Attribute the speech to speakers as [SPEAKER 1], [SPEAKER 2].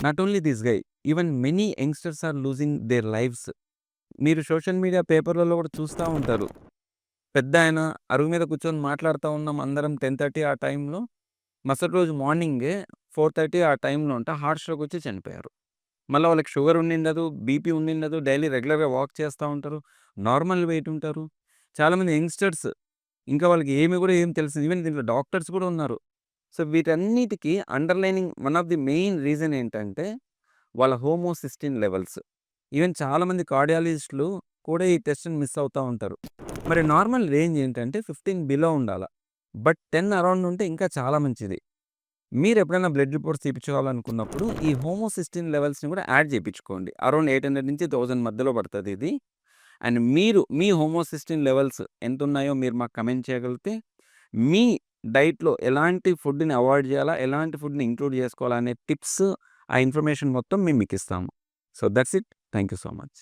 [SPEAKER 1] Not only this guy, even many youngsters are losing their lives. మీరు social media పేపర్‌లలో కూడా చూస్తా ఉంటారు. పెద్దాయన అరుగు మీద కూర్చొని మాట్లాడుతా ఉన్నాం అందరం 10:30 ఆ టైంలో. మరుసటి రోజు మార్నింగే 4:30 ఆ టైంలో అంట హార్ట్ స్ట్రోక్ వచ్చి చనిపోయారు. మళ్ళా వాళ్ళకి షుగర్ ఉండిండదు, బీపీ ఉండిండదు. డైలీ రెగ్యులర్‌గా వాక్ చేస్తా ఉంటారు. నార్మల్ వెయిట్ ఉంటారు. చాలామంది యంగ్‌స్టర్స్ ఇంకా వాళ్ళకి ఏమి కూడా ఏం తెలుసు. ఈవెన్ దీంట్లో డాక్టర్స్ కూడా ఉన్నారు. సో, వీటన్నిటికి underlining one of the main reason ఏంటంటే వాళ్ళ హోమోసిస్టిన్ లెవెల్స్. ఈవెన్ చాలామంది కార్డియాలజిస్ట్‌లు కూడా ఈ టెస్ట్‌ని మిస్ అవుతా ఉంటారు. మరి నార్మల్ రేంజ్ ఏంటంటే 15 బిలో ఉండాల. బట్ 10 అరౌండ్ ఉంటే ఇంకా చాలా మంచిది. మీరెప్పుడైనా బ్లడ్ రిపోర్ట్స్ తీపిచ్చుకోవాలనుకున్నప్పుడు ఈ హోమోసిస్టిన్ లెవెల్స్‌ని కూడా యాడ్ చేపిచ్చుకోండి. అరౌండ్ 800-1000 మధ్యలో పడతదిది. అండ్ మీరు మీ హోమోసిస్టిన్ లెవెల్స్ ఎంతున్నాయో మీరు మాకు కామెంట్ చేయగలిగితే, మీ డైట్‌లో ఎలాంటి ఫుడ్‌ని అవాయిడ్ చేయాలా, ఎలాంటి ఫుడ్‌ని ఇంక్లూడ్ చేసుకోవాలా అనే టిప్స్, ఆ ఇన్ఫర్మేషన్ మొత్తం మేము మీకిస్తాము. So, that's it. Thank you so much.